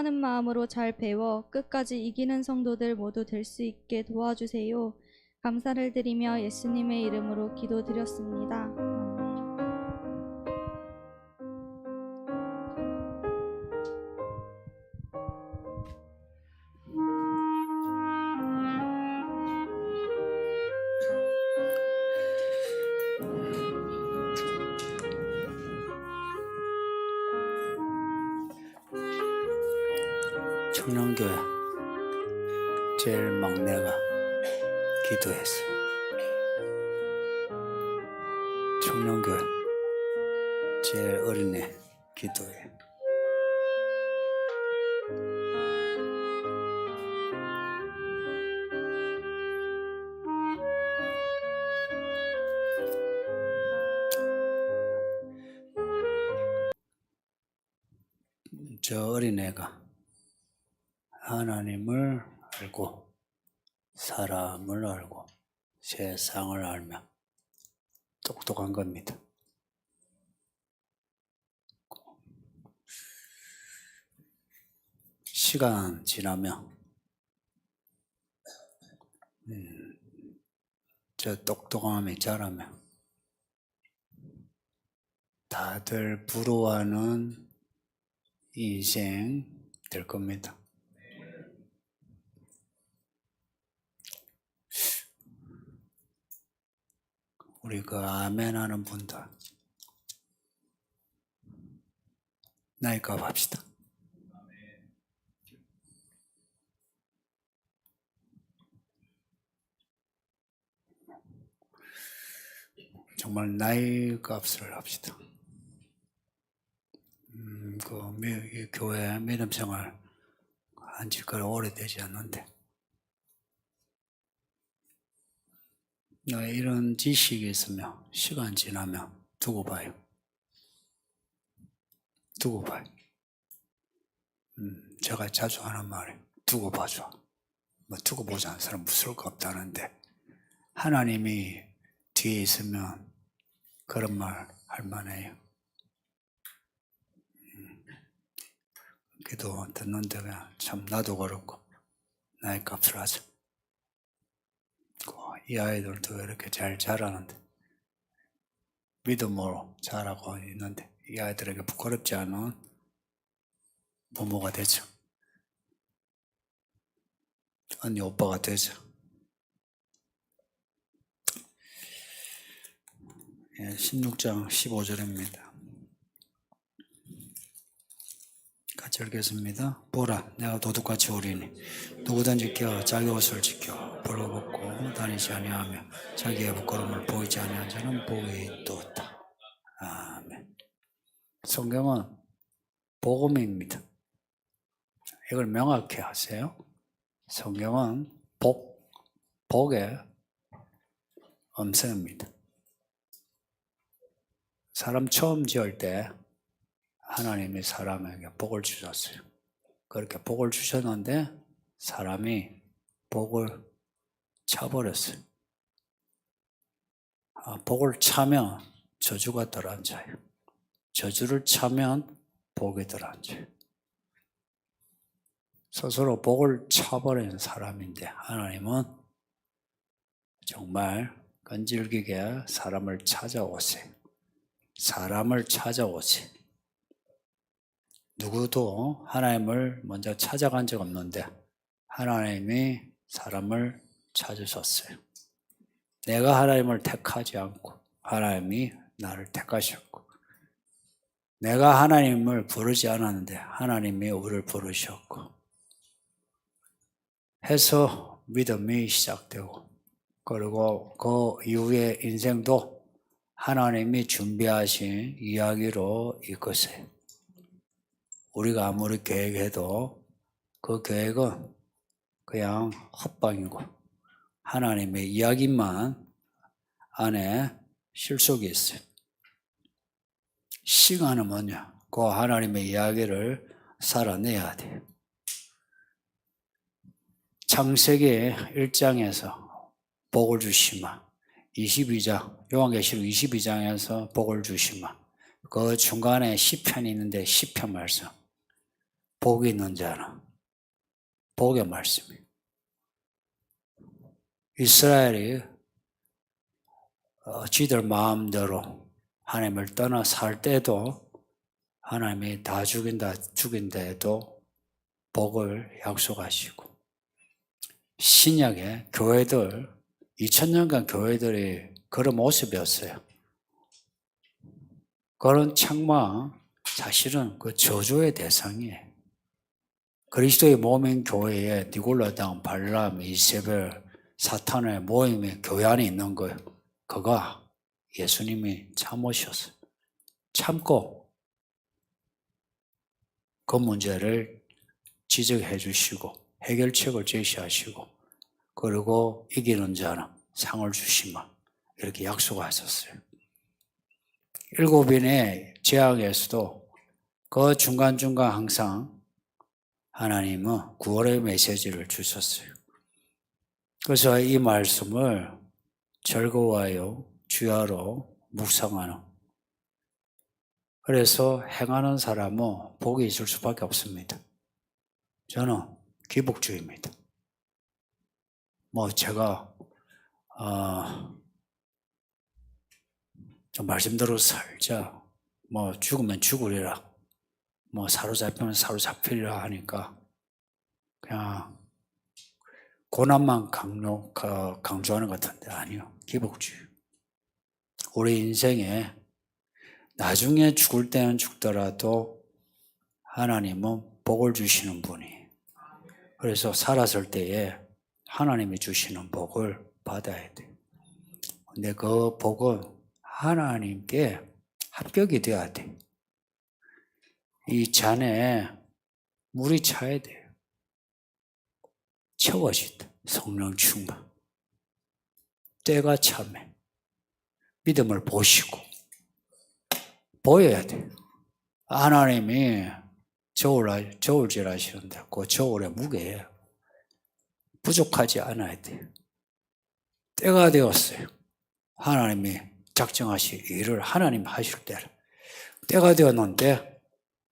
순종하는 마음으로 잘 배워 끝까지 이기는 성도들 모두 될 수 있게 도와주세요. 감사를 드리며 예수님의 이름으로 기도드렸습니다. 청년교회 제일 막내가 기도했어요. 청년교회 제일 어린애 기도해. 저 어린애가 하나님을 알고 사람을 알고 세상을 알며 똑똑한 겁니다. 시간 지나면 저 똑똑함이 자라면 다들 부러워하는 인생 될 겁니다. 우리 그 아멘 하는 분들 나이값 합시다. 정말 나이값을 합시다. 이 교회 믿음 생활 한 지가 오래되지 않는데 이런 지식이 있으면 시간 지나면 두고 봐요. 두고 봐요. 제가 자주 하는 말이 두고 봐줘. 뭐 두고 보자는 사람 무서울 거 없다는데 하나님이 뒤에 있으면 그런 말 할 만해요. 기도 듣는데 그냥 참 나도 그렇고 나의 값을 하자. 이 아이들도 이렇게 잘 자라는데 믿음으로 자라고 있는데 이 아이들에게 부끄럽지 않은 부모가 되죠. 언니 오빠가 되죠. 16장 15절입니다. 같이 읽겠습니다. 보라, 내가 도둑같이 오리니 누구든지 깨어 자기 옷을 지켜 벌거벗고 다니지 아니하며 자기의 부끄러움을 보이지 아니한 자는 복이 있도다. 아멘. 성경은 복음입니다. 이걸 명확히 하세요. 성경은 복의 음성입니다. 사람 처음 지을 때 하나님이 사람에게 복을 주셨어요. 그렇게 복을 주셨는데 사람이 복을 차버렸어요. 복을 차면 저주가 들어앉아요. 저주를 차면 복이 들어앉아요. 스스로 복을 차버린 사람인데 하나님은 정말 끈질기게 사람을 찾아오세요. 사람을 찾아오세요. 누구도 하나님을 먼저 찾아간 적 없는데 하나님이 사람을 찾으셨어요. 내가 하나님을 택하지 않고 하나님이 나를 택하셨고 내가 하나님을 부르지 않았는데 하나님이 우리를 부르셨고 해서 믿음이 시작되고 그리고 그 이후의 인생도 하나님이 준비하신 이야기로 이끄세요. 우리가 아무리 계획해도 그 계획은 그냥 헛방이고 하나님의 이야기만 안에 실속이 있어요. 시간은 뭐냐? 그 하나님의 이야기를 살아내야 돼요. 창세기 1장에서 복을 주시마 22장 요한계시록 22장에서 복을 주시마 그 중간에 시편이 있는데 시편 말씀 복이 있는 자는 복의 말씀이에요. 이스라엘이 지들 마음대로 하나님을 떠나 살 때도 하나님이 다 죽인다 해도 복을 약속하시고, 신약의 교회들, 2000년간 교회들이 그런 모습이었어요. 그런 책망 사실은 그 저주의 대상이에요. 그리스도의 몸인 교회에 니골라당, 발람, 이세벨, 사탄의 모임의 교회 안에 있는 거예요. 그가 예수님이 참으셨어요. 참고 그 문제를 지적해 주시고 해결책을 제시하시고, 그리고 이기는 자는 상을 주시마 이렇게 약속하셨어요. 7인의 재앙에서도 그 중간중간 항상 하나님은 구원의 메시지를 주셨어요. 그래서 이 말씀을 즐거워하여 주야로 묵상하는, 그래서 행하는 사람은 복이 있을 수밖에 없습니다. 저는 기복주의입니다. 제가 좀 말씀대로 살자, 죽으면 죽으리라, 사로잡히면 사로잡히리라 하니까 그냥 고난만 강조하는 것 같은데 아니요. 기복주의. 우리 인생에 나중에 죽을 때는 죽더라도 하나님은 복을 주시는 분이에요. 그래서 살았을 때에 하나님이 주시는 복을 받아야 돼요. 근데 그 복은 하나님께 합격이 돼야 돼요. 이 잔에 물이 차야 돼요. 채워지다. 성령 충만. 때가 참에 믿음을 보시고 보여야 돼요. 하나님이 저울질 하시는데 그 저울의 무게예요. 부족하지 않아야 돼요. 때가 되었어요. 하나님이 작정하신 일을 하나님 하실 때를. 때가 되었는데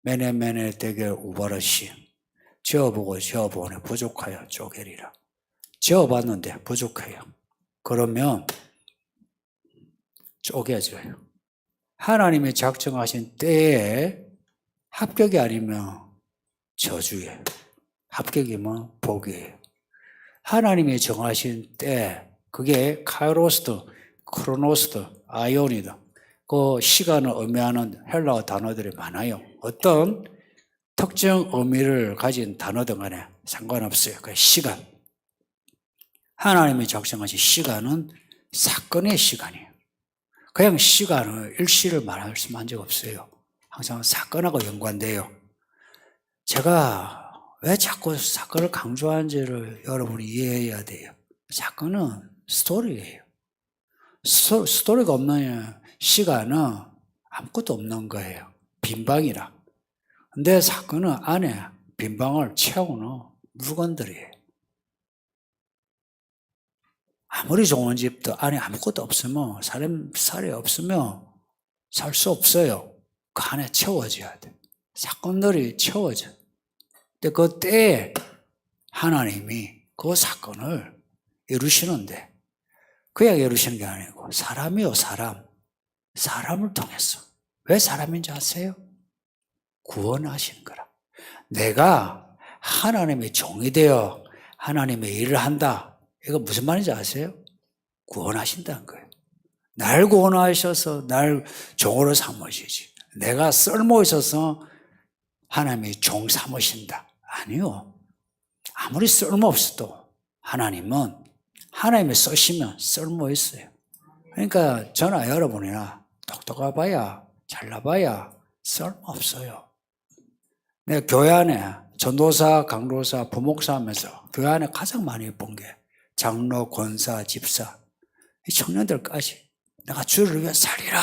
메네메네 되게 우바르시 저어보니 부족하여 쪼개리라. 저어봤는데 부족해요. 그러면 쪼개져요. 하나님이 작정하신 때에 합격이 아니면 저주예요. 합격이면 복이에요. 하나님이 정하신 때, 그게 카이로스드, 크로노스드, 아이온이다. 그 시간을 의미하는 헬라어 단어들이 많아요. 어떤 특정 의미를 가진 단어든 간에 상관없어요. 그 시간. 하나님이 작정하신 시간은 사건의 시간이에요. 그냥 시간을 일시를 말씀한 적 없어요. 항상 사건하고 연관돼요. 제가 왜 자꾸 사건을 강조하는지를 여러분이 이해해야 돼요. 사건은 스토리예요. 스토리가 없는 시간은 아무것도 없는 거예요. 빈방이라. 근데 사건은 안에 빈방을 채우는 물건들이에요. 아무리 좋은 집도 안에 아무것도 없으면, 살이 없으면 살 수 없어요. 그 안에 채워져야 돼. 사건들이 채워져. 근데 그 때에 하나님이 그 사건을 이루시는데, 그냥 이루시는 게 아니고 사람이요, 사람을 통해서. 왜 사람인지 아세요? 구원하시는 거라. 내가 하나님의 종이 되어 하나님의 일을 한다. 이거 무슨 말인지 아세요? 구원하신다는 거예요. 날 구원하셔서 날 종으로 삼으시지. 내가 쓸모 있어서 하나님이 종 삼으신다. 아니요. 아무리 쓸모 없어도 하나님은 하나님이 쓰시면 쓸모 있어요. 그러니까 저나 여러분이나 똑똑해봐야 잘나봐야 쓸모 없어요. 내가 교회 안에 전도사, 강도사, 부목사 하면서 교회 안에 가장 많이 본 게 장로, 권사, 집사, 이 청년들까지 내가 주를 위해 살리라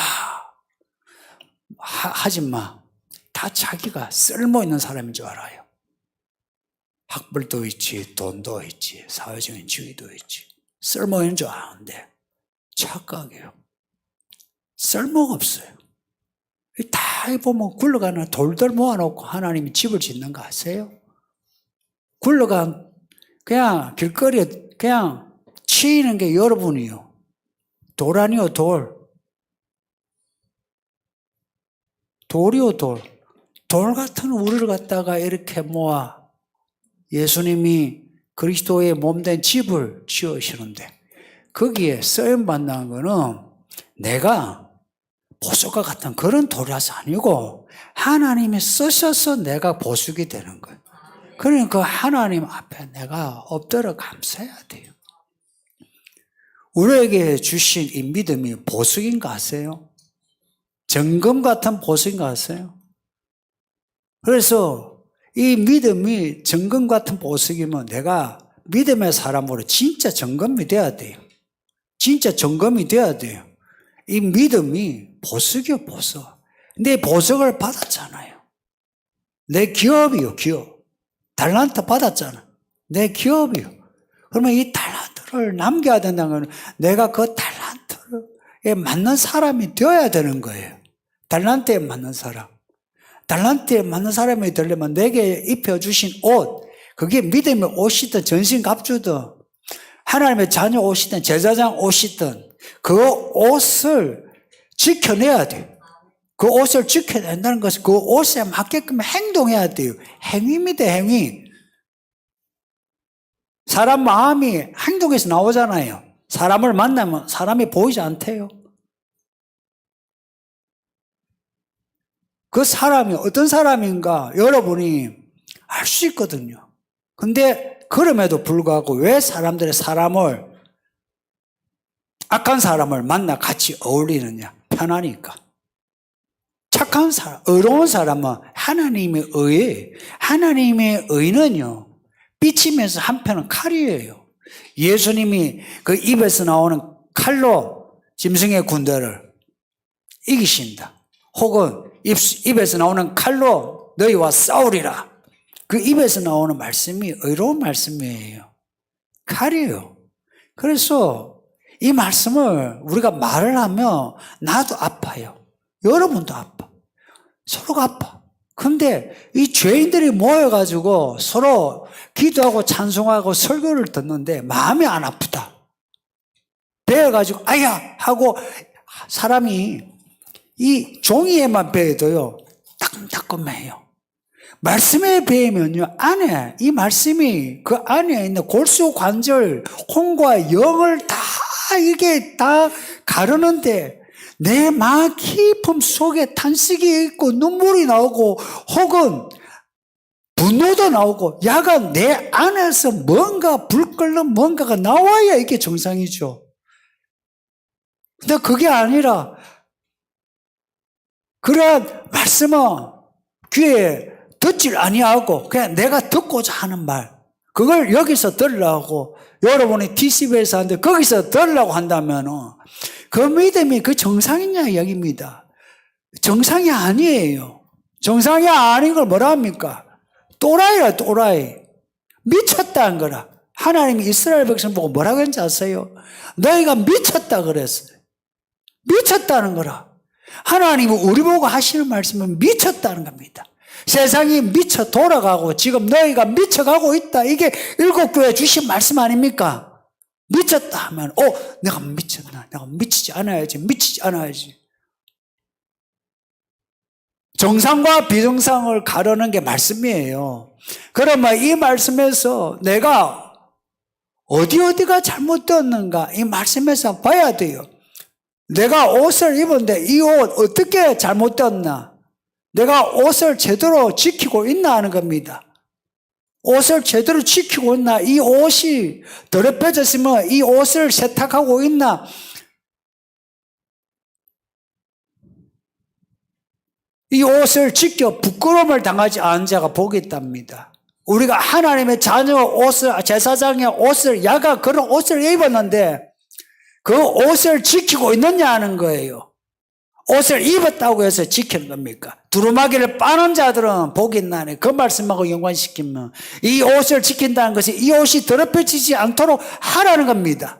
하지 마. 다 자기가 쓸모 있는 사람인 줄 알아요. 학벌도 있지, 돈도 있지, 사회적인 지위도 있지. 쓸모 있는 줄 아는데 착각이에요. 쓸모가 없어요. 다 보면 굴러가는 돌들 모아놓고 하나님이 집을 짓는 거 아세요? 굴러간 그냥 길거리에 그냥 치이는 게 여러분이요. 돌 아니요, 돌. 돌이요, 돌. 돌 같은 우리를 갖다가 이렇게 모아 예수님이 그리스도의 몸된 집을 지으시는데 거기에 쓰임받는 거는 내가 보석과 같은 그런 돌이라서 아니고 하나님이 쓰셔서 내가 보석이 되는 거예요. 그러니까 그 하나님 앞에 내가 엎드려 감사해야 돼요. 우리에게 주신 이 믿음이 보석인 거 아세요? 정금 같은 보석인 거 아세요? 그래서 이 믿음이 정금 같은 보석이면 내가 믿음의 사람으로 진짜 정금이 돼야 돼요. 진짜 정금이 돼야 돼요. 이 믿음이 보석이요, 보석. 내 보석을 받았잖아요. 내 기업이요, 기업. 달란트 받았잖아. 내 기업이요. 그러면 이 달란트를 남겨야 된다는 건 내가 그 달란트에 맞는 사람이 되어야 되는 거예요. 달란트에 맞는 사람. 달란트에 맞는 사람이 되려면 내게 입혀주신 옷, 그게 믿음의 옷이든 전신갑주든 하나님의 자녀 옷이든 제사장 옷이든 그 옷을 지켜내야 돼요. 그 옷을 지켜낸다는 것은 그 옷에 맞게끔 행동해야 돼요. 행위입니다, 행위. 사람 마음이 행동에서 나오잖아요. 사람을 만나면 사람이 보이지 않대요. 그 사람이 어떤 사람인가 여러분이 알 수 있거든요. 근데 그럼에도 불구하고 왜 사람을 악한 사람을 만나 같이 어울리느냐? 편하니까. 착한 사람, 의로운 사람은 하나님의 의에, 하나님의 의는요, 삐치면서 한편은 칼이에요. 예수님이 그 입에서 나오는 칼로 짐승의 군대를 이기신다. 혹은 입에서 나오는 칼로 너희와 싸우리라. 그 입에서 나오는 말씀이 의로운 말씀이에요. 칼이에요. 그래서 이 말씀을 우리가 말을 하면 나도 아파요. 여러분도 아파. 서로가 아파. 근데 이 죄인들이 모여가지고 서로 기도하고 찬송하고 설교를 듣는데 마음이 안 아프다. 배워가지고 아야 하고 사람이 이 종이에만 배워도요 따끔따끔해요. 말씀에 배우면요 안에 이 말씀이 그 안에 있는 골수 관절 혼과 영을 다 이게 다 가르는데 내 마음 깊음 속에 탄식이 있고 눈물이 나오고 혹은 분노도 나오고 약간 내 안에서 뭔가 불 끓는 뭔가가 나와야 이게 정상이죠. 근데 그게 아니라 그러한 말씀은 귀에 듣질 아니하고 그냥 내가 듣고자 하는 말 그걸 여기서 들으려고 여러분이 TCB에서 하는데 거기서 들으려고 한다면 그 믿음이 그 정상이냐 이야기입니다. 정상이 아니에요. 정상이 아닌 걸 뭐라 합니까? 또라이라 또라이. 미쳤다는 거라. 하나님이 이스라엘 백성 보고 뭐라고 했는지 아세요? 너희가 미쳤다 그랬어요. 미쳤다는 거라. 하나님이 우리 보고 하시는 말씀은 미쳤다는 겁니다. 세상이 미쳐 돌아가고 지금 너희가 미쳐가고 있다. 이게 일곱 교회 주신 말씀 아닙니까? 미쳤다 하면 내가 미쳤나? 내가 미치지 않아야지. 정상과 비정상을 가르는 게 말씀이에요. 그러면 이 말씀에서 내가 어디가 잘못되었는가 이 말씀에서 봐야 돼요. 내가 옷을 입었는데 이 옷 어떻게 잘못되었나? 내가 옷을 제대로 지키고 있나 하는 겁니다. 옷을 제대로 지키고 있나? 이 옷이 더럽혀졌으면 이 옷을 세탁하고 있나? 이 옷을 지켜 부끄러움을 당하지 않은 자가 복이 있답니다. 우리가 하나님의 자녀 옷을, 제사장의 옷을, 야가 그런 옷을 입었는데 그 옷을 지키고 있느냐 하는 거예요. 옷을 입었다고 해서 지키는 겁니까? 두루마기를 빠는 자들은 복이 있나니 그 말씀하고 연관시키면 이 옷을 지킨다는 것이 이 옷이 더럽혀지지 않도록 하라는 겁니다.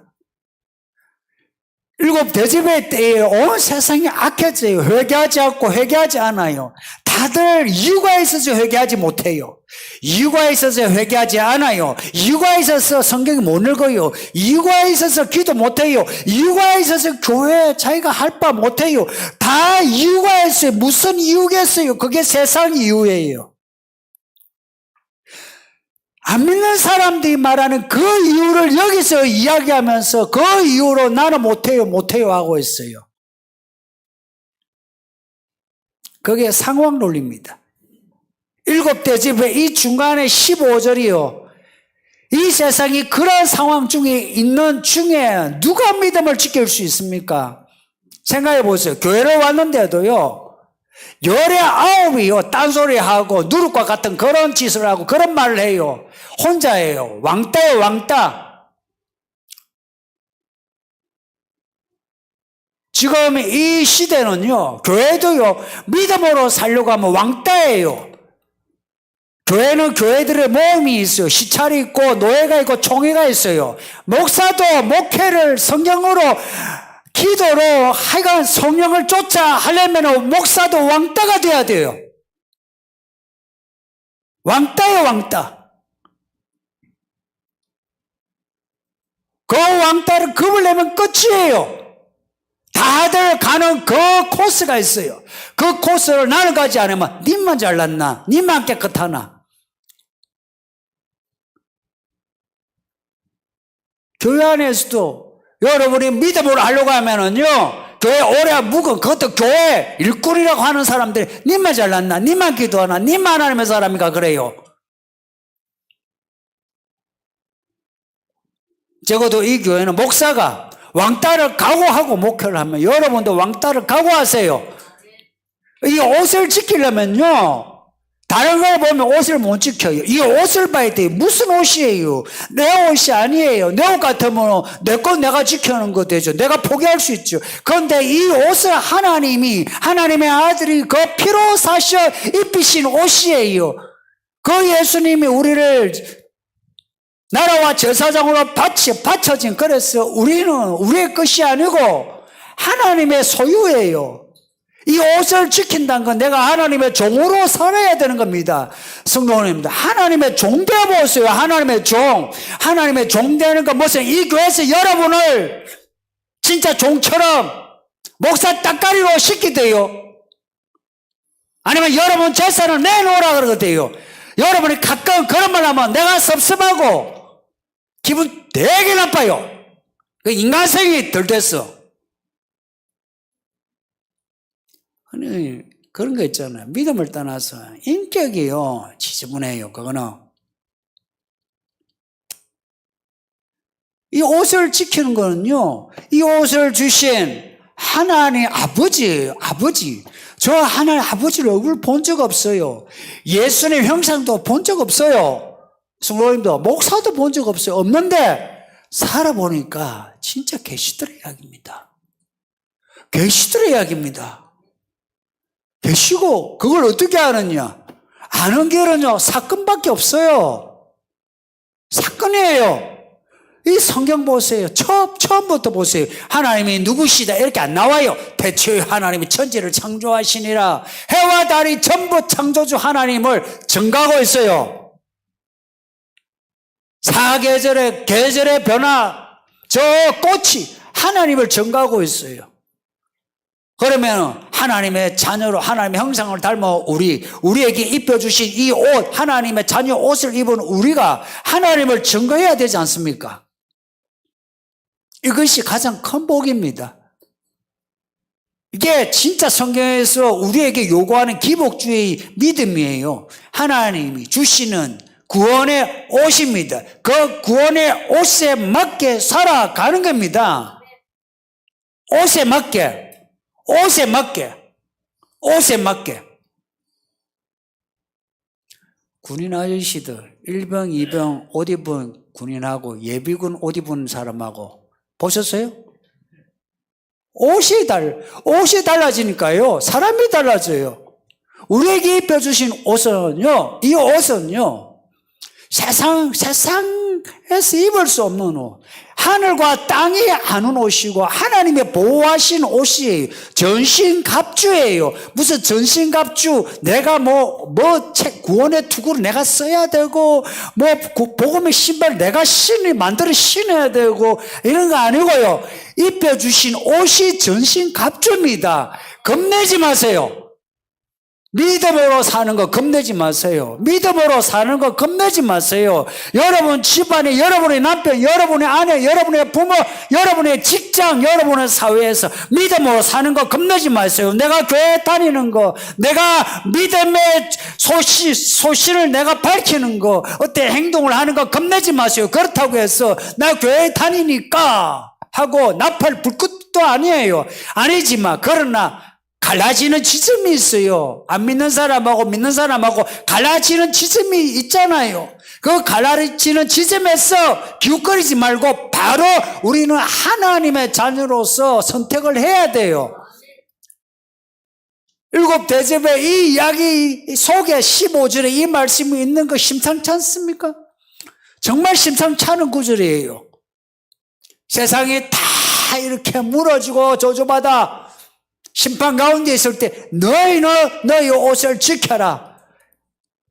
일곱 대접의 때에 온 세상이 악해져요. 회개하지 않고 회개하지 않아요. 다들 이유가 있어서 회개하지 못해요. 이유가 있어서 회개하지 않아요. 이유가 있어서 성경이 못 읽어요. 이유가 있어서 기도 못해요. 이유가 있어서 교회 자기가 할 바 못해요. 다 이유가 있어요. 무슨 이유겠어요? 그게 세상 이유예요. 안 믿는 사람들이 말하는 그 이유를 여기서 이야기하면서 그 이유로 나는 못해요 하고 있어요. 그게 상황 논리입니다. 일곱 대접의 이 중간에 15절이요. 이 세상이 그런 상황 중에 있는 중에 누가 믿음을 지킬 수 있습니까? 생각해 보세요. 교회를 왔는데도요. 열에 아홉이요. 딴소리하고 누룩과 같은 그런 짓을 하고 그런 말을 해요. 혼자예요. 왕따예요. 왕따. 지금 이 시대는요. 교회도요. 믿음으로 살려고 하면 왕따예요. 교회는 교회들의 모임이 있어요. 시찰이 있고 노예가 있고 총회가 있어요. 목사도 목회를 성경으로 기도로 하여간 성령을 쫓아 하려면 목사도 왕따가 돼야 돼요. 왕따예요, 왕따. 그 왕따를 겁을 내면 끝이에요. 다들 가는 그 코스가 있어요. 그 코스를 나는 가지 않으면 님만 잘났나? 님만 깨끗하나? 교회 안에서도 여러분이 믿음으로 하려고 하면은요, 교회 오래 묵은 그것도 교회 일꾼이라고 하는 사람들이 님만 잘났나? 님만 기도하나? 님만 하나님의 사람인가? 그래요. 적어도 이 교회는 목사가 왕따를 각오하고 목회를 하면 여러분도 왕따를 각오하세요. 이 옷을 지키려면요, 다른 걸 보면 옷을 못 지켜요. 이 옷을 봐야 돼요. 무슨 옷이에요? 내 옷이 아니에요. 내 옷 같으면 내 건 내가 지켜놓은 거 되죠. 내가 포기할 수 있죠. 그런데 이 옷을 하나님의 아들이 그 피로 사셔 입히신 옷이에요. 그 예수님이 우리를 나라와 제사장으로 바쳐진, 그래서 우리는 우리의 것이 아니고 하나님의 소유예요. 이 옷을 지킨다는 건 내가 하나님의 종으로 살아야 되는 겁니다. 성도님들, 하나님의 종 되어보세요. 하나님의 종. 하나님의 종 되는 건 무슨, 이 교회에서 여러분을 진짜 종처럼 목사 따까리로 시키대요. 아니면 여러분 재산을 내놓으라 그러대요. 여러분이 가끔 그런 말 하면 내가 섭섭하고 기분 되게 나빠요. 그 인간성이 덜 됐어. 아니, 그런 거 있잖아요. 믿음을 떠나서 인격이요, 지저분해요. 그거는. 이 옷을 지키는 거는요, 이 옷을 주신 하나님 아버지예요. 아버지. 저 하나님 아버지를 얼굴 본 적 없어요. 예수님 형상도 본 적 없어요. 성도님도 목사도 본 적 없어요. 없는데 살아보니까 진짜 계시더라 이야기입니다. 계시더라 이야기입니다. 계시고 그걸 어떻게 아느냐? 아는 길은요, 사건밖에 없어요. 사건이에요. 이 성경 보세요. 처음부터 보세요. 하나님이 누구시다 이렇게 안 나와요. 대초에 하나님이 천지를 창조하시니라. 해와 달이 전부 창조주 하나님을 증거하고 있어요. 사계절의 계절의 변화, 저 꽃이 하나님을 증거하고 있어요. 그러면 하나님의 자녀로 하나님의 형상을 닮아 우리에게 입혀주신 이 옷, 하나님의 자녀 옷을 입은 우리가 하나님을 증거해야 되지 않습니까? 이것이 가장 큰 복입니다. 이게 진짜 성경에서 우리에게 요구하는 기복주의 믿음이에요. 하나님이 주시는 구원의 옷입니다. 그 구원의 옷에 맞게 살아가는 겁니다. 옷에 맞게. 옷에 맞게. 옷에 맞게. 군인 아저씨들 1병, 2병 옷 입은 군인하고 예비군 옷 입은 사람하고 보셨어요? 옷이 달라지니까요. 사람이 달라져요. 우리에게 입혀주신 옷은요, 이 옷은요, 세상에서 입을 수 없는 옷. 하늘과 땅이 아는 옷이고 하나님의 보호하신 옷이에요. 전신갑주예요. 무슨 전신갑주, 내가 구원의 투구를 내가 써야 되고, 복음의 신발 내가 만들어 신어야 되고, 이런 거 아니고요. 입혀주신 옷이 전신갑주입니다. 겁내지 마세요. 믿음으로 사는 거 겁내지 마세요. 믿음으로 사는 거 겁내지 마세요. 여러분 집안에, 여러분의 남편, 여러분의 아내, 여러분의 부모, 여러분의 직장, 여러분의 사회에서 믿음으로 사는 거 겁내지 마세요. 내가 교회 다니는 거, 내가 믿음의 소신을 내가 밝히는 거, 어때 행동을 하는 거 겁내지 마세요. 그렇다고 해서 나 교회 다니니까 하고 나팔 불 것도 아니에요. 아니지만 그러나 갈라지는 지점이 있어요. 안 믿는 사람하고 믿는 사람하고 갈라지는 지점이 있잖아요. 그 갈라지는 지점에서 기웃거리지 말고 바로 우리는 하나님의 자녀로서 선택을 해야 돼요. 일곱 대접의 이 이야기 속에 15절에 이 말씀이 있는 거 심상치 않습니까? 정말 심상치 않은 구절이에요. 세상이 다 이렇게 무너지고 저주받아 심판 가운데 있을 때 너희 옷을 지켜라.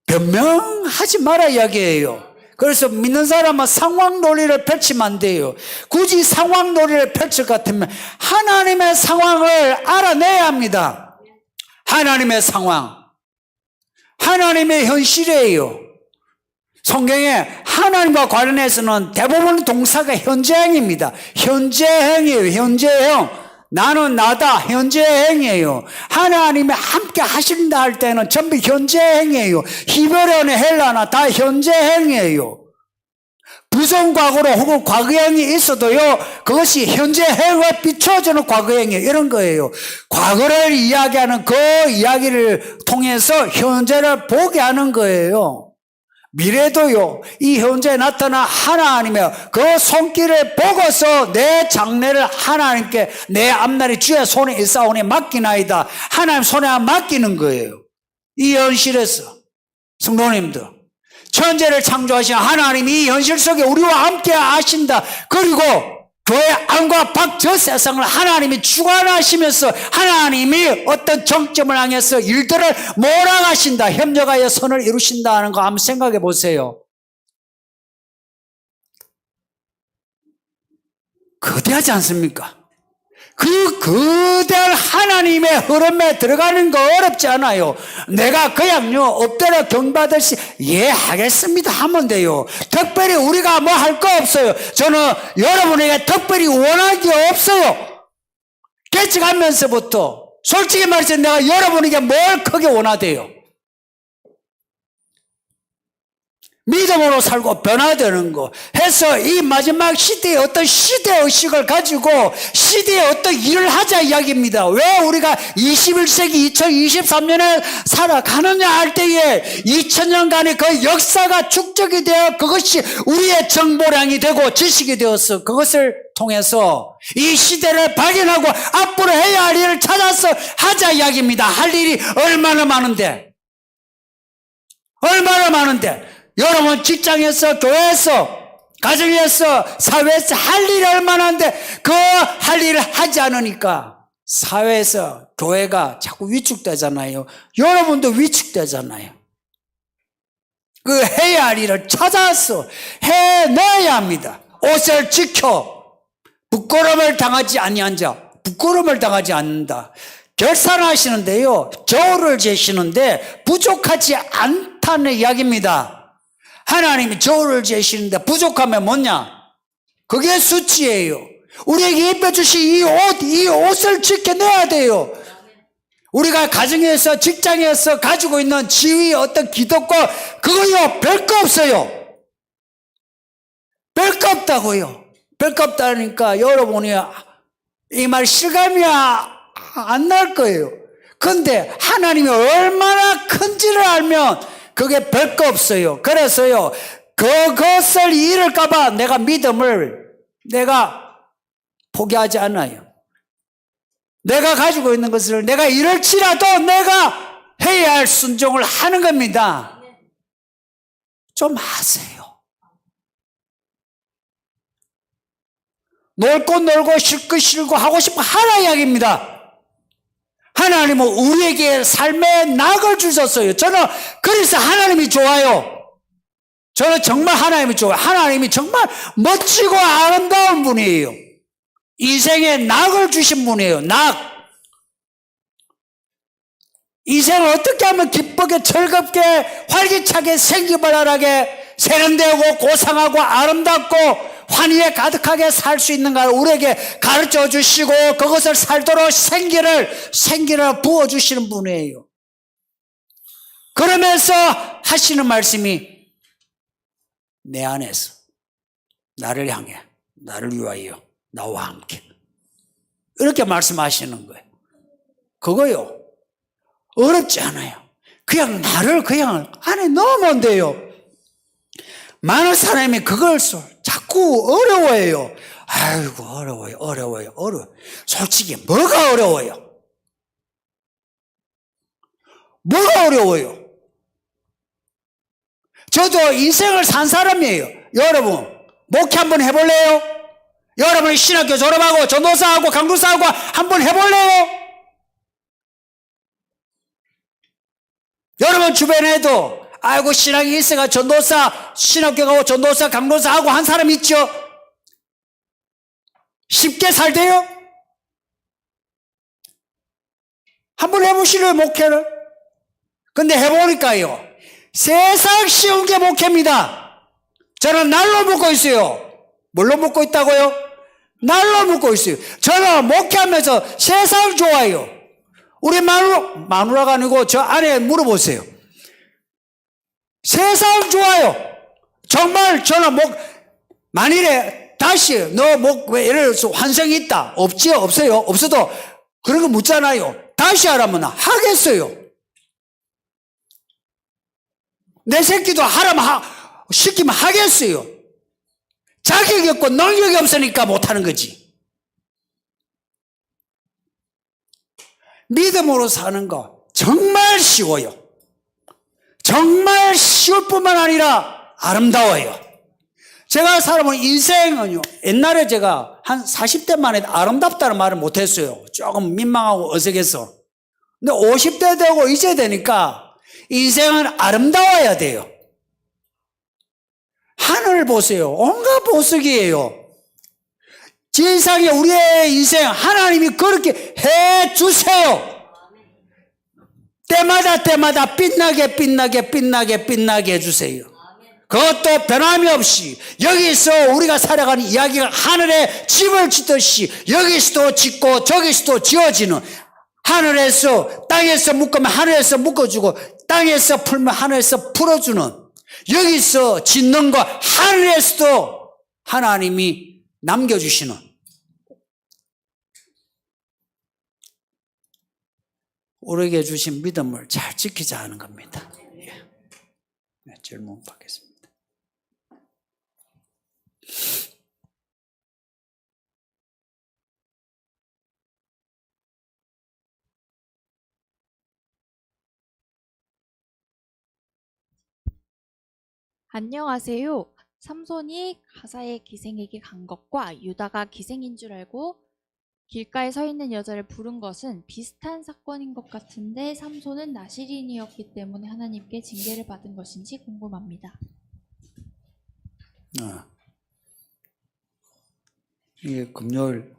변명하지 마라 이야기예요. 그래서 믿는 사람은 상황 논리를 펼치면 안 돼요. 굳이 상황 논리를 펼칠 것 같으면 하나님의 상황을 알아내야 합니다. 하나님의 상황, 하나님의 현실이에요. 성경에 하나님과 관련해서는 대부분 동사가 현재형입니다. 현재형이에요. 현재형. 나는 나다. 현재행이에요. 하나님이 함께 하신다 할 때는 전부 현재행이에요. 히브리어나 헬라나 다 현재행이에요. 부정과거로 혹은 과거형이 있어도요, 그것이 현재행에 비춰주는 과거형이에요. 이런 거예요. 과거를 이야기하는 그 이야기를 통해서 현재를 보게 하는 거예요. 미래도요, 이 현재에 나타난 하나님의 그 손길을 보고서 내 장래를 하나님께 내 앞날이 주의 손에 있사오니 맡기나이다. 하나님 손에 맡기는 거예요. 이 현실에서. 성도님들, 천재를 창조하신 하나님이 이 현실 속에 우리와 함께 하신다. 그리고 교회 안과 밖 저 세상을 하나님이 주관하시면서 하나님이 어떤 정점을 향해서 일들을 몰아가신다. 협력하여 선을 이루신다는 거 한번 생각해 보세요. 거대하지 않습니까? 그 거대한 하나님의 흐름에 들어가는 거 어렵지 않아요. 내가 그냥요 엎드려 경배하듯이 예 하겠습니다 하면 돼요. 특별히 우리가 뭐 할 거 없어요. 저는 여러분에게 특별히 원할 게 없어요. 개척하면서부터 솔직히 말해서 내가 여러분에게 뭘 크게 원하대요. 믿음으로 살고 변화되는 거 해서 이 마지막 시대에 어떤 시대의식을 가지고 시대에 어떤 일을 하자 이야기입니다. 왜 우리가 21세기 2023년에 살아가느냐 할 때에 2000년간의 그 역사가 축적이 되어 그것이 우리의 정보량이 되고 지식이 되어서 그것을 통해서 이 시대를 발견하고 앞으로 해야 할 일을 찾아서 하자 이야기입니다. 할 일이 얼마나 많은데 여러분 직장에서, 교회에서, 가정에서, 사회에서 할 일이 얼마나인데 그 할 일을 하지 않으니까 사회에서 교회가 자꾸 위축되잖아요. 여러분도 위축되잖아요. 그 해야 할 일을 찾아서 해내야 합니다. 옷을 지켜 부끄러움을 당하지 아니한 자, 부끄러움을 당하지 않는다. 결산하시는데요, 저울을 재시는데 부족하지 않다는 이야기입니다. 하나님이 저울을 재시는데 부족하면 뭐냐? 그게 수치예요. 우리에게 입혀주신 이 옷을 지켜내야 돼요. 우리가 가정에서, 직장에서 가지고 있는 지위, 어떤 기독과 그거요, 별거 없어요. 별거 없다고요. 별거 없다니까 여러분이 이 말 실감이 안 날 거예요. 근데 하나님이 얼마나 큰지를 알면 그게 별거 없어요. 그래서요, 그것을 잃을까봐 내가 믿음을 포기하지 않아요. 내가 가지고 있는 것을 내가 잃을지라도 내가 해야 할 순종을 하는 겁니다. 좀 하세요. 놀 것 놀고 쉴 것 쉬고 하고 싶어 하라 이야기입니다. 하나님은 우리에게 삶의 낙을 주셨어요. 저는 그래서 하나님이 좋아요. 저는 정말 하나님이 좋아요. 하나님이 정말 멋지고 아름다운 분이에요. 인생에 낙을 주신 분이에요. 낙. 인생을 어떻게 하면 기쁘게 즐겁게 활기차게 생기발랄하게 세련되고 고상하고 아름답고 환희에 가득하게 살 수 있는가 우리에게 가르쳐 주시고 그것을 살도록 생기를 부어주시는 분이에요. 그러면서 하시는 말씀이 내 안에서 나를 향해 나를 위하여 나와 함께 이렇게 말씀하시는 거예요. 그거요 어렵지 않아요. 그냥 나를 그냥 안에 넣으면 돼요. 많은 사람이 그걸 자꾸 어려워해요. 아이고 어려워요. 솔직히 뭐가 어려워요? 뭐가 어려워요? 저도 인생을 산 사람이에요. 여러분 목회 한번 해볼래요? 여러분이 신학교 졸업하고 전도사하고 강도사하고 한번 해볼래요? 여러분 주변에도 아이고 신학이 있어가 전도사 신학교 가고 전도사 강도사 하고 한 사람 있죠? 쉽게 살대요? 한번 해보시래요 목회를. 근데 해보니까요 세상 쉬운 게 목회입니다. 저는 날로 먹고 있어요. 뭘로 먹고 있다고요? 날로 먹고 있어요. 저는 목회하면서 세상 좋아요. 우리 마누라가 아니고 저 아내 물어보세요. 세상 좋아요. 정말 저는 만일에 다시 왜 예를 들어서 환생이 있다. 없지요? 없어요? 없어도 그런 거 묻잖아요. 다시 하라면 하겠어요. 내 새끼도 하라면 시키면 하겠어요. 자격이 없고 능력이 없으니까 못하는 거지. 믿음으로 사는 거 정말 쉬워요. 정말 쉬울 뿐만 아니라 아름다워요. 제가 살아본 인생은요, 옛날에 제가 한 40대 만에 아름답다는 말을 못했어요. 조금 민망하고 어색해서. 근데 50대 되고 이제 되니까 인생은 아름다워야 돼요. 하늘 보세요. 온갖 보석이에요. 진상에 우리의 인생 하나님이 그렇게 해주세요. 때마다 빛나게 해주세요. 그것도 변함이 없이 여기서 우리가 살아가는 이야기가 하늘에 집을 짓듯이 여기서도 짓고 저기서도 지어지는 하늘에서 땅에서 묶으면 하늘에서 묶어주고 땅에서 풀면 하늘에서 풀어주는 여기서 짓는 거 하늘에서도 하나님이 남겨주시는 우리에게 주신 믿음을 잘 지키자 하는 겁니다. 네, 질문 받겠습니다. 안녕하세요. 삼손이 가사의 기생에게 간 것과 유다가 기생인 줄 알고 길가에 서 있는 여자를 부른 것은 비슷한 사건인 것 같은데 삼손은 나실인이었기 때문에 하나님께 징계를 받은 것인지 궁금합니다. 이게 금요일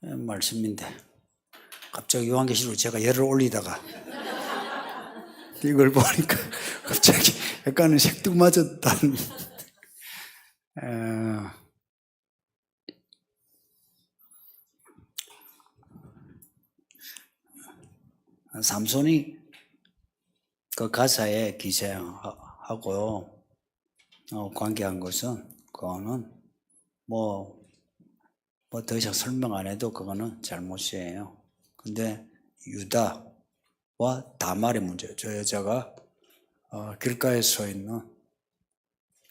말씀인데 갑자기 요한계시록 제가 열을 올리다가 이걸 보니까 갑자기 약간은 색둥맞았다는 삼손이 그 가사에 기생하고 관계한 것은 그거는 뭐 더 이상 설명 안 해도 그거는 잘못이에요. 근데 유다와 다말의 문제, 저 여자가 길가에 서 있는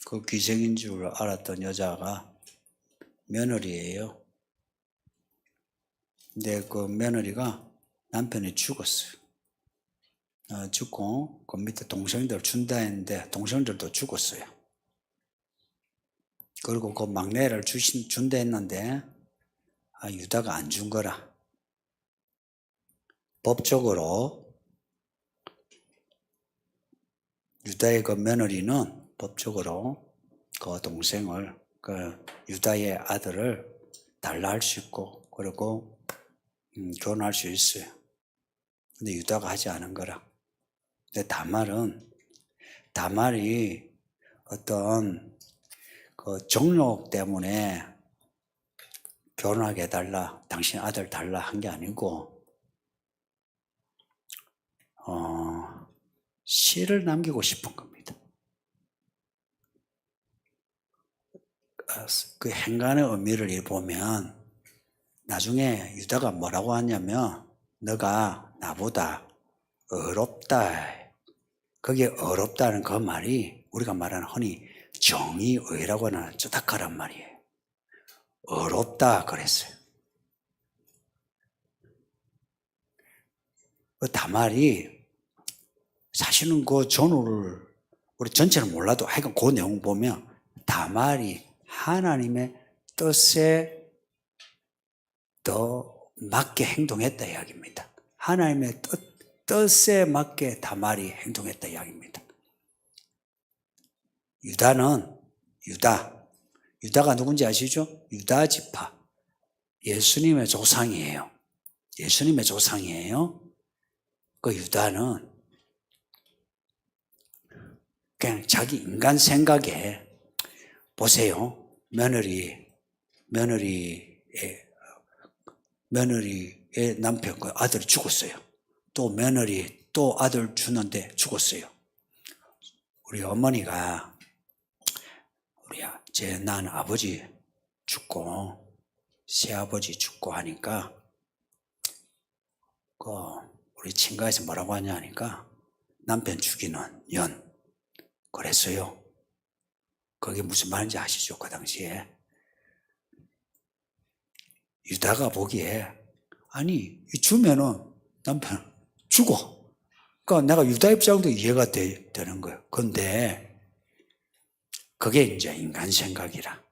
그 귀생인 줄 알았던 여자가 며느리예요. 근데 그 며느리가 남편이 죽었어요. 죽고 그 밑에 동생들 준다 했는데 동생들도 죽었어요. 그리고 그 막내를 준다 했는데 유다가 안 준 거라. 법적으로 유다의 그 며느리는 법적으로 그 동생을 그 유다의 아들을 달라 할 수 있고 그리고 결혼할 수 있어요. 근데 유다가 하지 않은 거라. 근데 다말이 어떤 그 정욕 때문에 결혼하게 해달라, 당신 아들 달라 한 게 아니고 씨를 남기고 싶은 겁니다. 그 행간의 의미를 보면 나중에 유다가 뭐라고 하냐면 너가 나보다 어렵다. 거기에 어렵다는 그 말이 우리가 말하는 흔히 정의의라고 하는 쪼닥하란 말이에요. 어렵다 그랬어요. 그 다말이 사실은 그 전후를 우리 전체는 몰라도 하여간 그 내용 보면 다말이 하나님의 뜻에 더 맞게 행동했다 이야기입니다. 하나님의 뜻에 맞게 다말이 행동했다 이야기입니다. 유다가 누군지 아시죠? 유다 지파. 예수님의 조상이에요. 예수님의 조상이에요. 그 유다는 그냥 자기 인간 생각에 보세요. 며느리의 남편, 그 아들이 죽었어요. 또 며느리, 또 아들 주는데 죽었어요. 우리 어머니가 난 아버지 죽고 새아버지 죽고 하니까 우리 친가에서 뭐라고 하냐 하니까 남편 죽이는 년 그랬어요. 그게 무슨 말인지 아시죠? 그 당시에 유다가 보기에 아니 주면은 남편 죽어. 그러니까 내가 유다 입장도 이해가 되는 거예요. 그런데 그게 이제 인간 생각이라.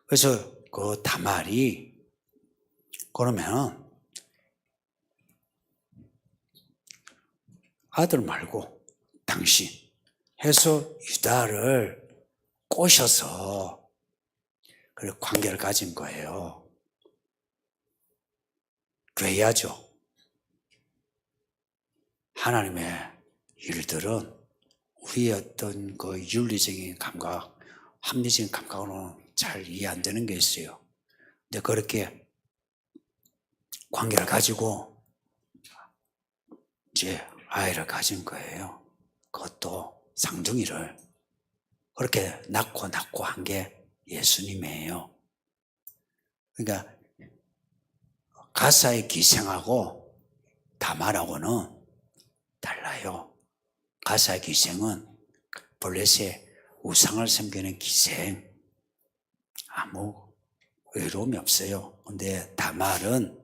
그래서 그 다말이 그러면 아들 말고 당신 해서 유다를 꼬셔서 그래 관계를 가진 거예요. 괴야죠. 하나님의 일들은 우리의 어떤 그 윤리적인 감각, 합리적인 감각으로는 잘 이해 안 되는 게 있어요. 근데 그렇게 관계를 가지고 이제 아이를 가진 거예요. 그것도 쌍둥이를 그렇게 낳고 한 게 예수님이에요. 그러니까 가사의 기생하고 다말하고는 달라요. 가사의 기생은 블레셋의 우상을 섬기는 기생, 아무 의로움이 없어요. 근데 다말은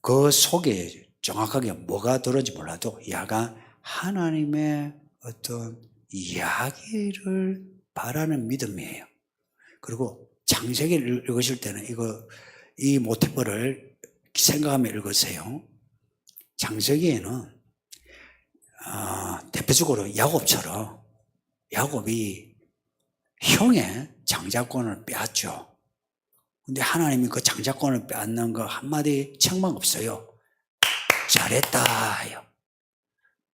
그 속에 정확하게 뭐가 들었는지 몰라도 야가 하나님의 어떤 이야기를 바라는 믿음이에요. 그리고 창세기를 읽으실 때는 이 모티브를 생각하며 읽으세요. 창세기에는 대표적으로 야곱이 형의 장자권을 빼앗죠. 근데 하나님이 그 장자권을 빼앗는 거 한마디 책망 없어요. 잘했다.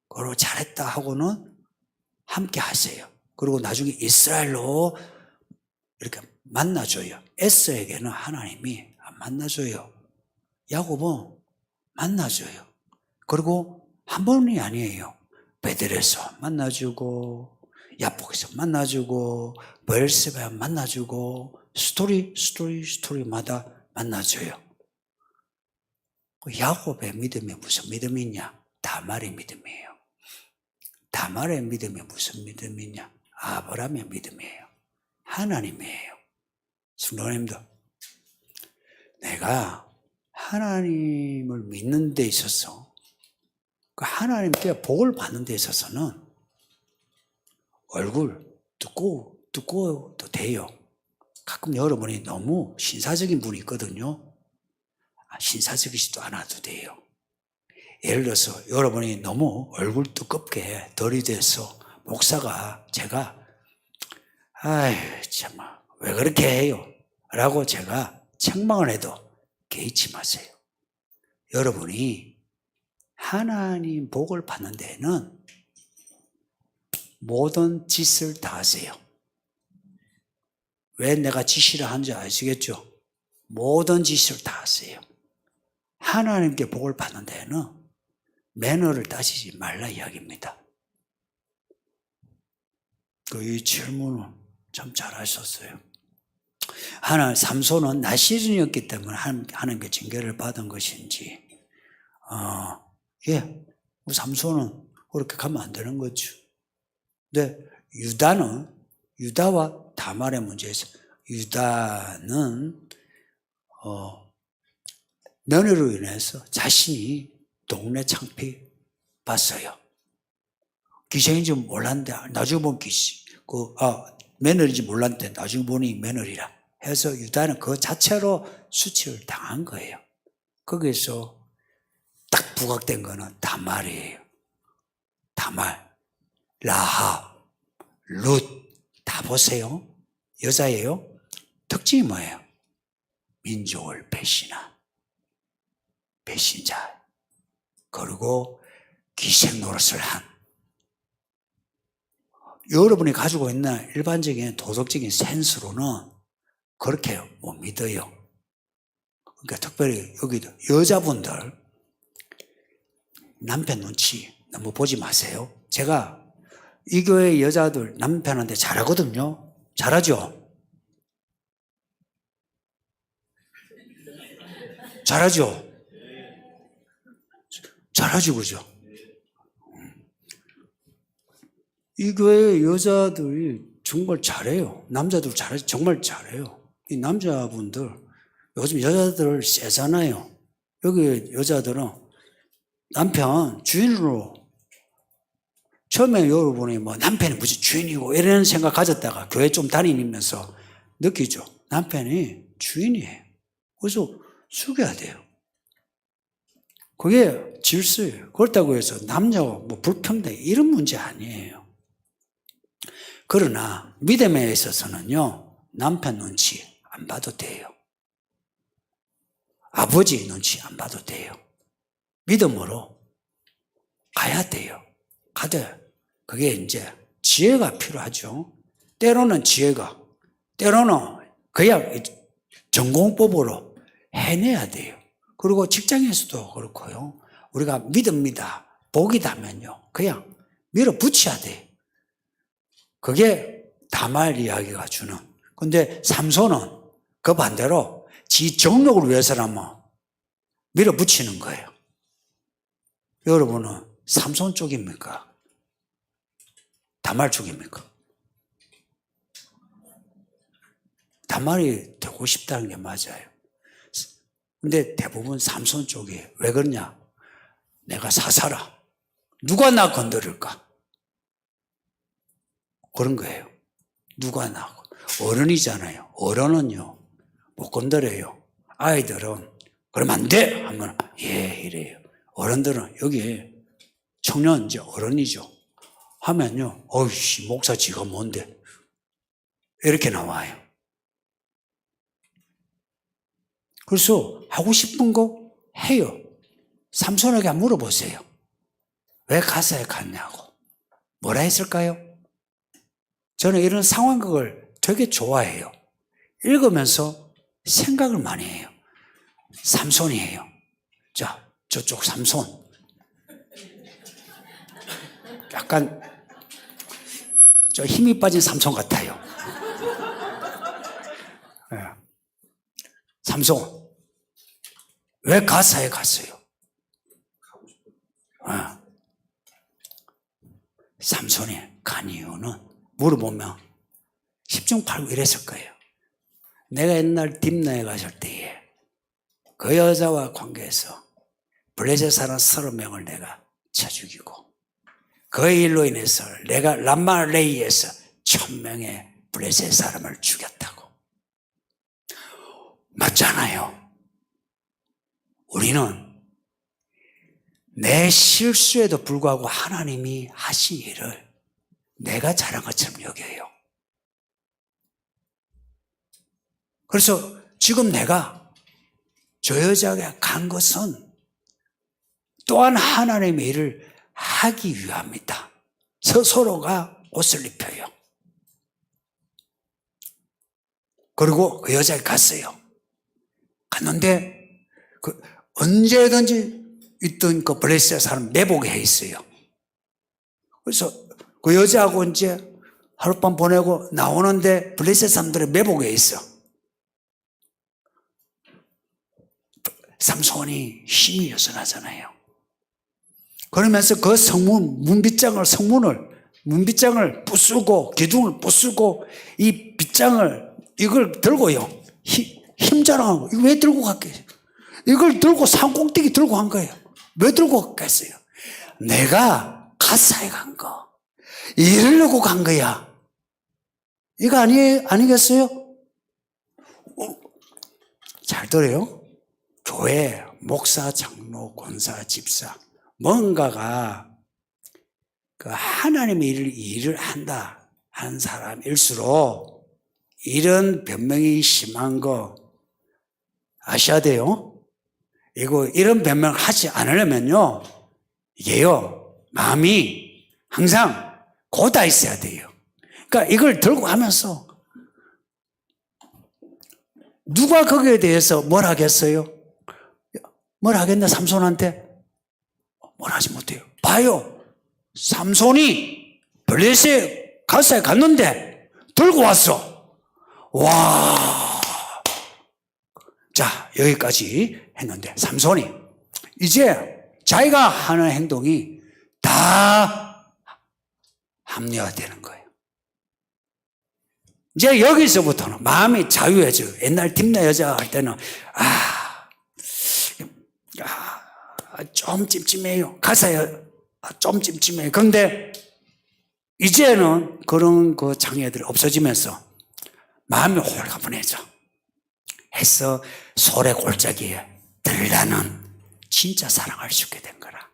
그리고 잘했다 하고는 함께 하세요. 그리고 나중에 이스라엘로 이렇게 만나줘요. 에서에게는 하나님이 만나줘요. 야곱은 만나줘요. 그리고 한 번이 아니에요. 베델에서 만나주고 야복에서 만나주고 베엘세바에 만나주고 스토리마다 만나줘요. 야곱의 믿음이 무슨 믿음이냐? 다말의 믿음이에요. 다말의 믿음이 무슨 믿음이냐? 아브라함의 믿음이에요. 하나님이에요. 성도님들, 내가 하나님을 믿는 데 있어서, 그 하나님께 복을 받는 데 있어서는 얼굴 두꺼워도 돼요. 가끔 여러분이 너무 신사적인 분이 있거든요. 신사적이지도 않아도 돼요. 예를 들어서 여러분이 너무 얼굴 두껍게 들이대서 목사가 제가 아이 참아 왜 그렇게 해요? 라고 제가 책망을 해도 개의치 마세요. 여러분이 하나님 복을 받는 데에는 모든 짓을 다 하세요. 왜 내가 지시를 하는지 아시겠죠? 모든 짓을 다 하세요. 하나님께 복을 받는 데에는 매너를 따지지 말라 이야기입니다. 이 질문을 참 잘하셨어요. 삼손은 나시린이었기 때문에 하나님께 징계를 받은 것인지, 삼손은 그렇게 가면 안 되는 거죠. 근데 유다와 다말의 문제에서 유다는 며느리로 인해서 자신이 동네 창피 봤어요. 기생인지 몰랐는데 나중에 보면 며느리인지 몰랐는데 나중에 보니 며느리라 해서 유다는 그 자체로 수치를 당한 거예요. 거기에서 딱 부각된 거는 다말이에요. 다말, 라합, 룻 다 보세요. 여자예요. 특징이 뭐예요? 민족을 배신한 배신자, 그리고 기생 노릇을 한, 여러분이 가지고 있는 일반적인 도덕적인 센스로는 그렇게 못 믿어요. 그러니까 특별히 여기도 여자분들 남편 눈치 너무 보지 마세요. 제가 이 교회 여자들 남편한테 잘하거든요. 잘하죠? 잘하죠? 잘하죠, 그죠? 이 교회 여자들이 정말 잘해요. 남자들 잘해요. 정말 잘해요. 이 남자분들, 요즘 여자들 세잖아요. 여기 여자들은 남편 주인으로, 처음에 여러분이 남편이 무슨 주인이고 이런 생각 가졌다가 교회 좀 다니면서 느끼죠. 남편이 주인이에요. 그래서 숙여야 돼요. 그게 질서예요. 그렇다고 해서 남녀 불평등 이런 문제 아니에요. 그러나 믿음에 있어서는요, 남편 눈치 안 봐도 돼요. 아버지 눈치 안 봐도 돼요. 믿음으로 가야 돼요. 그게 이제 지혜가 필요하죠. 때로는 그냥 전공법으로 해내야 돼요. 그리고 직장에서도 그렇고요. 우리가 믿습니다, 복이다면요, 그냥 밀어붙여야 돼요. 그게 다말 이야기가 주는. 근데 삼손은 그 반대로 지 정력을 위해서라면 밀어붙이는 거예요. 여러분은 삼손 쪽입니까? 다말 쪽입니까? 다말이 되고 싶다는 게 맞아요. 근데 대부분 삼손 쪽이 왜 그러냐? 내가 사사라. 누가 나 건드릴까? 그런 거예요. 누가 나. 어른이잖아요. 어른은요, 못 건드려요. 아이들은 그러면 안 돼! 하면 예, 이래요. 어른들은 여기 청년, 이제 어른이죠. 하면요, 어이씨, 목사 지가 뭔데? 이렇게 나와요. 그래서 하고 싶은 거 해요. 삼손에게 물어보세요. 왜 가사에 갔냐고. 뭐라 했을까요? 저는 이런 상황극을 되게 좋아해요. 읽으면서 생각을 많이 해요. 삼손이에요. 자, 저쪽 삼손. 약간 저 힘이 빠진 삼손 같아요. 네. 삼손. 왜 가사에 갔어요? 삼손이 간 이유는 물어보면 10중 8구 이랬을 거예요. 내가 옛날 딥나에 갔을 때에 그 여자와 관계해서 블레셋 사람 30명을 내가 쳐 죽이고 그 일로 인해서 내가 람말레이에서 1000명의 블레셋 사람을 죽였다고. 맞잖아요. 우리는 내 실수에도 불구하고 하나님이 하신 일을 내가 잘한 것처럼 여겨요. 그래서 지금 내가 저 여자가 간 것은 또한 하나님의 일을 하기 위함이다. 서로가 옷을 입혀요. 그리고 그 여자가 갔어요. 갔는데 언제든지 있던 그 블레셋 사람 매복에 해 있어요. 그래서 그 여자하고 이제 하룻밤 보내고 나오는데 블레셋 사람들의 매복에 있어. 삼손이 힘이 여전하잖아요. 그러면서 그 문빗장을 부수고 기둥을 부수고 이 빗장을 이걸 들고요. 힘 자랑하고 이거 왜 들고 갔겠어요? 이걸 들고 산 꼭대기 들고 간 거예요. 왜 들고 갔겠어요? 내가 가사에 간 거. 이러려고 간 거야. 이거 아니겠어요? 잘 들어요. 교회, 목사, 장로, 권사, 집사 뭔가가 그 하나님의 일을 한다 한 사람일수록 이런 변명이 심한 거 아셔야 돼요. 이런 변명을 하지 않으려면요, 이게요, 마음이 항상 고다 있어야 돼요. 그러니까 이걸 들고 가면서 누가 거기에 대해서 뭘 하겠어요? 뭘 하겠나, 삼손한테? 뭘 하지 못해요. 봐요. 삼손이 블레셋 가사에 갔는데 들고 왔어. 와. 자, 여기까지 했는데 삼손이 이제 자기가 하는 행동이 다 합리화되는 거예요. 이제 여기서부터는 마음이 자유해져요. 옛날 딥나 여자 할 때는 좀 찜찜해요. 가사에 좀 찜찜해요. 그런데 이제는 그런 그 장애들이 없어지면서 마음이 홀가분해져. 해서 소래 골짜기에 들라는 진짜 사랑을 쉽게 된 거라.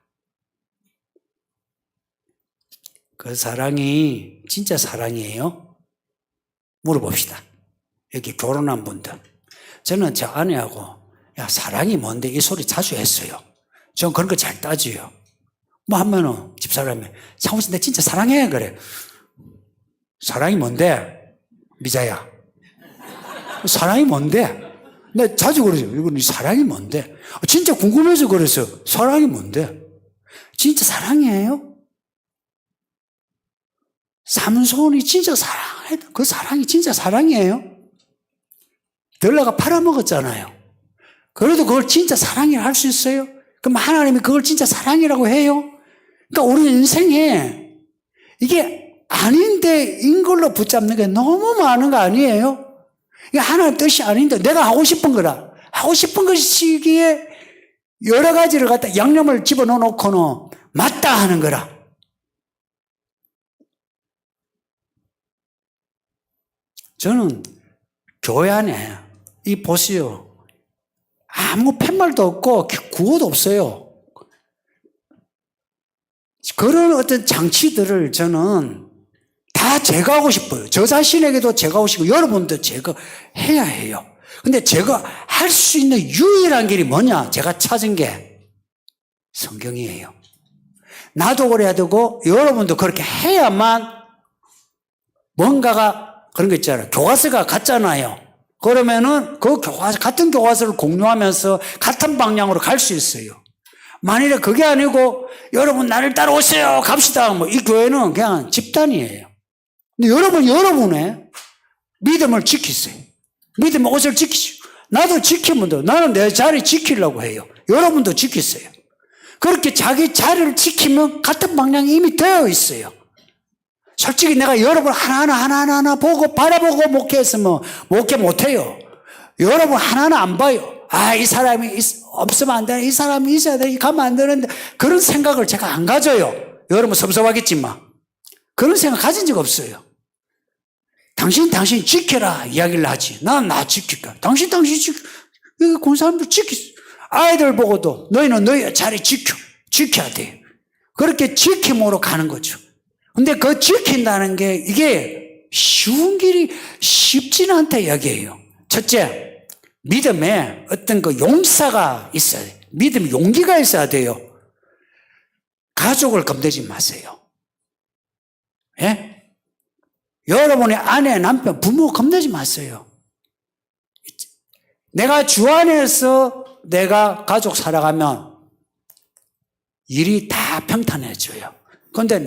그 사랑이 진짜 사랑이에요? 물어봅시다. 여기 결혼한 분들. 저는 제 아내하고 야, 사랑이 뭔데? 이 소리 자주 했어요. 전 그런 거 잘 따져요. 뭐 하면은 집사람이 사무실 내 진짜 사랑해 그래. 사랑이 뭔데? 미자야. 사랑이 뭔데? 내 자주 그러죠. 이건 사랑이 뭔데? 진짜 궁금해서 그랬어요. 사랑이 뭔데? 진짜 사랑이에요? 삼손이 진짜 사랑해. 그 사랑이 진짜 사랑이에요? 들라가 팔아먹었잖아요. 그래도 그걸 진짜 사랑이라 할 수 있어요? 그럼 하나님이 그걸 진짜 사랑이라고 해요? 그러니까 우리 인생에 이게 아닌데 인 걸로 붙잡는 게 너무 많은 거 아니에요? 이게 하나님 뜻이 아닌데 내가 하고 싶은 거라. 하고 싶은 것이기에 여러 가지를 갖다 양념을 집어넣어 놓고는 맞다 하는 거라. 저는 교회 안에 이 보세요. 아무 팻말도 없고 구호도 없어요. 그런 어떤 장치들을 저는 다 제거하고 싶어요. 저 자신에게도 제거하고 싶고 여러분도 제거해야 해요. 근데 제거할 수 있는 유일한 길이 뭐냐? 제가 찾은 게 성경이에요. 나도 그래야 되고 여러분도 그렇게 해야만 뭔가가 그런 거 있잖아요. 교과서가 같잖아요. 그러면은 그 같은 교과서를 공유하면서 같은 방향으로 갈 수 있어요. 만일에 그게 아니고 여러분 나를 따라오세요. 갑시다. 뭐 이 교회는 그냥 집단이에요. 근데 여러분의 믿음을 지키세요. 믿음의 옷을 지키시고 나도 지키면 돼요. 나는 내 자리 지키려고 해요. 여러분도 지키세요. 그렇게 자기 자리를 지키면 같은 방향이 이미 되어 있어요. 솔직히 내가 여러분 하나하나 보고 바라보고 목회했으면 목회 못해요. 여러분 하나하나 안 봐요. 이 사람이 없으면 안 되는, 이 사람이 있어야 돼, 가면 안 되는데, 그런 생각을 제가 안 가져요. 여러분 섭섭하겠지만. 그런 생각 가진 적 없어요. 당신 지켜라 이야기를 하지. 난 나 지킬까. 당신 지켜. 여기 군 사람들 아이들 보고도 너희는 너희 자리 지켜야 돼. 그렇게 지킴으로 가는 거죠. 근데 그 지킨다는 게 이게 쉬운 길이 쉽지는 않다 이야기예요. 첫째, 믿음에 어떤 그 용사가 있어야 돼요. 믿음 용기가 있어야 돼요. 가족을 겁내지 마세요. 예? 여러분의 아내, 남편, 부모 겁내지 마세요. 내가 주 안에서 내가 가족 살아가면 일이 다 평탄해져요. 그런데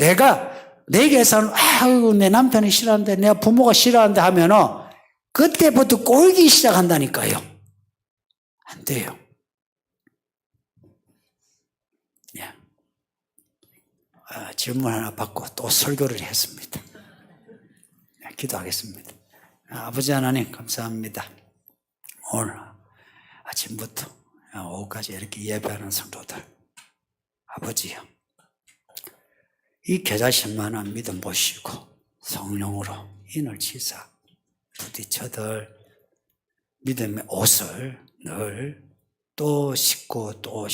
내게서는 내 남편이 싫어하는데 내 부모가 싫어하는데 하면은 그때부터 꼴기 시작한다니까요. 안 돼요. 예. 질문 하나 받고 또 설교를 했습니다. 기도하겠습니다. 아버지 하나님 감사합니다. 오늘 아침부터 오후까지 이렇게 예배하는 성도들, 아버지요, 이 겨자씨만한 믿음 보시고 성령으로 인을 치사 부딪혀들 믿음의 옷을 늘 또 씻고 또